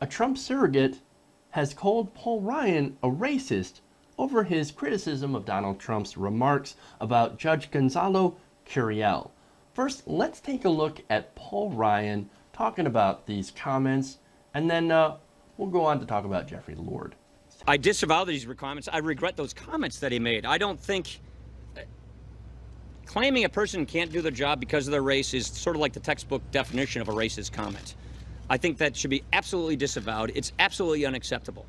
a Trump surrogate has called Paul Ryan a racist over his criticism of Donald Trump's remarks about Judge Gonzalo Curiel. First, let's take a look at Paul Ryan talking about these comments, and then we'll go on to talk about Jeffrey Lord. I disavow these requirements. I regret those comments that he made. I don't think claiming a person can't do their job because of their race is sort of like the textbook definition of a racist comment. I think that should be absolutely disavowed. It's absolutely unacceptable.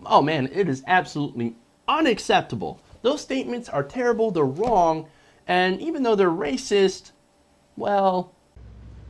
Oh man, it is absolutely unacceptable. Those statements are terrible, they're wrong, and even though they're racist, well...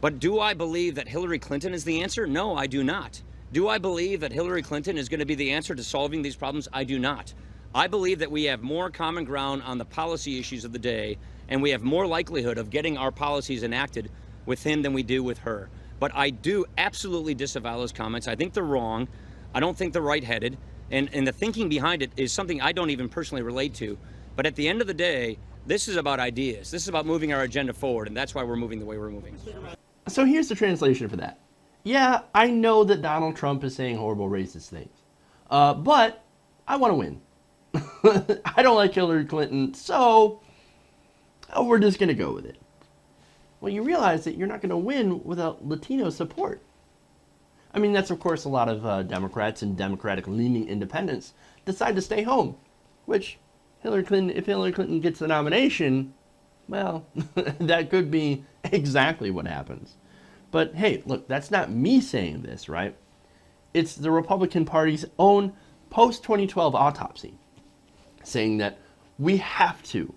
But do I believe that Hillary Clinton is the answer? No, I do not. Do I believe that Hillary Clinton is going to be the answer to solving these problems? I do not. I believe that we have more common ground on the policy issues of the day, and we have more likelihood of getting our policies enacted with him than we do with her. But I do absolutely disavow those comments. I think they're wrong. I don't think they're right-headed. And the thinking behind it is something I don't even personally relate to. But at the end of the day, this is about ideas. This is about moving our agenda forward, and that's why we're moving the way we're moving. So here's the translation for that. Yeah, I know that Donald Trump is saying horrible racist things, but I want to win. I don't like Hillary Clinton, so we're just going to go with it. Well, you realize that you're not going to win without Latino support. I mean, that's of course a lot of Democrats and Democratic-leaning independents decide to stay home, which if Hillary Clinton gets the nomination, well, that could be exactly what happens. But hey, look, that's not me saying this, right? It's the Republican Party's own post-2012 autopsy saying that we have to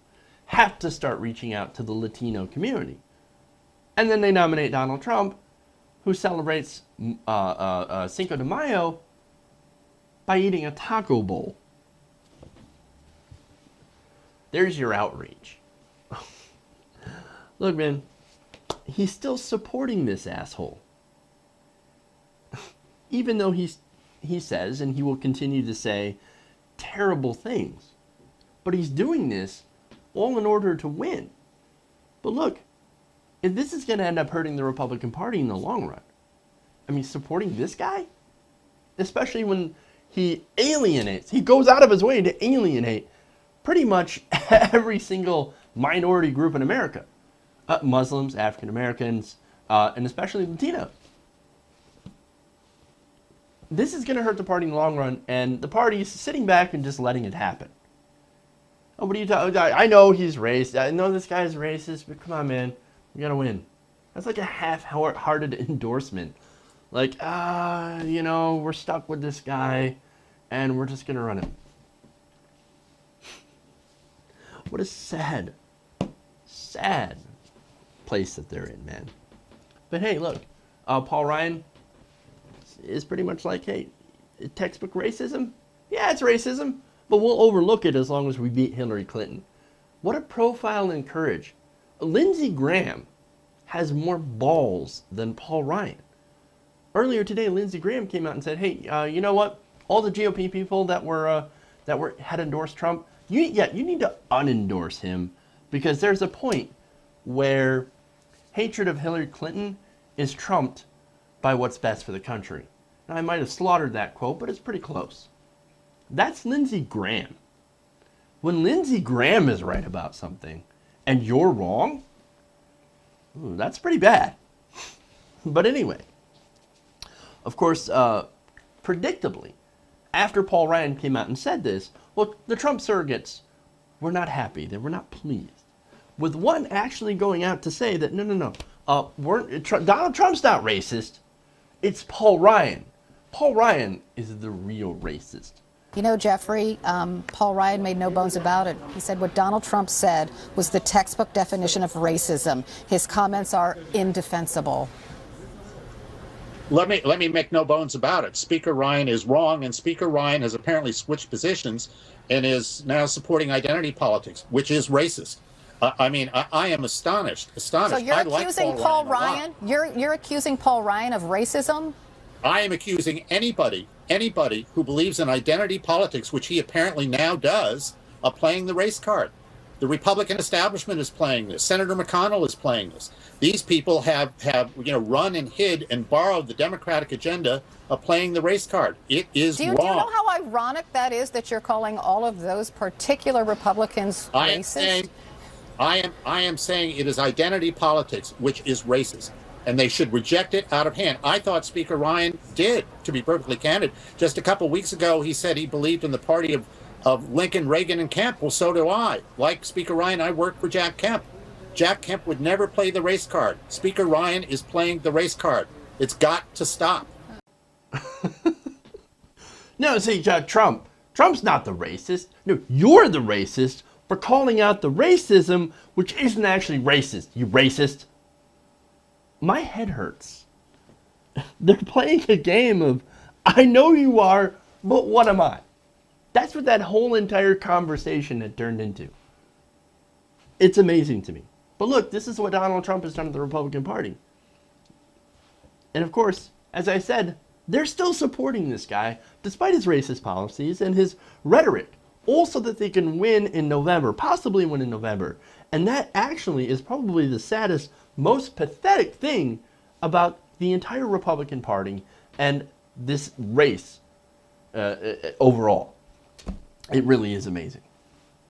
start reaching out to the Latino community. And then they nominate Donald Trump, who celebrates Cinco de Mayo by eating a taco bowl. There's your outrage. Look, man, he's still supporting this asshole. Even though he says, and he will continue to say, terrible things. But he's doing this all in order to win. But look, if this is going to end up hurting the Republican Party in the long run, I mean, supporting this guy, especially when he goes out of his way to alienate pretty much every single minority group in America. Muslims, African Americans, and especially Latinos. This is going to hurt the party in the long run, and the party is sitting back and just letting it happen. Oh, what are you talking? I know he's racist. I know this guy's racist, but come on, man, we gotta win. That's like a half-hearted endorsement. Like, we're stuck with this guy, and we're just gonna run it. What a sad place that they're in, man. But hey, look, Paul Ryan is pretty much like, hey, textbook racism? Yeah, it's racism, but we'll overlook it as long as we beat Hillary Clinton. What a profile and courage. Lindsey Graham has more balls than Paul Ryan. Earlier today, Lindsey Graham came out and said, hey, you know what? All the GOP people that had endorsed Trump, you need to unendorse him, because there's a point where hatred of Hillary Clinton is trumped by what's best for the country. Now, I might have slaughtered that quote, but it's pretty close. That's Lindsey Graham. When Lindsey Graham is right about something and you're wrong, that's pretty bad. But anyway, of course, predictably, after Paul Ryan came out and said this, well, the Trump surrogates were not happy. They were not pleased. With one actually going out to say that, no, Donald Trump's not racist. It's Paul Ryan. Paul Ryan is the real racist. You know, Jeffrey, Paul Ryan made no bones about it. He said what Donald Trump said was the textbook definition of racism. His comments are indefensible. Let me make no bones about it. Speaker Ryan is wrong, and Speaker Ryan has apparently switched positions and is now supporting identity politics, which is racist. I am astonished. So you're accusing Paul Ryan? You're accusing Paul Ryan of racism? I am accusing anybody who believes in identity politics, which he apparently now does, of playing the race card. The Republican establishment is playing this. Senator McConnell is playing this. These people have run and hid and borrowed the Democratic agenda of playing the race card. It is do you wrong. know how ironic that is that you're calling all of those particular Republicans racist? I am saying it is identity politics, which is racist, and they should reject it out of hand. I thought Speaker Ryan did, to be perfectly candid. Just a couple weeks ago, he said he believed in the party of Lincoln, Reagan, and Kemp. Well, so do I. Like Speaker Ryan, I worked for Jack Kemp. Jack Kemp would never play the race card. Speaker Ryan is playing the race card. It's got to stop. No, see, Trump's not the racist. No, you're the racist for calling out the racism, which isn't actually racist. You racist. My head hurts. They're playing a game of, I know you are, but what am I? That's what that whole entire conversation had turned into. It's amazing to me. But look, this is what Donald Trump has done to the Republican Party. And of course, as I said, they're still supporting this guy, despite his racist policies and his rhetoric, also that they can win in November, possibly win in November. And that actually is probably the saddest, most pathetic thing about the entire Republican Party and this race overall. It really is amazing.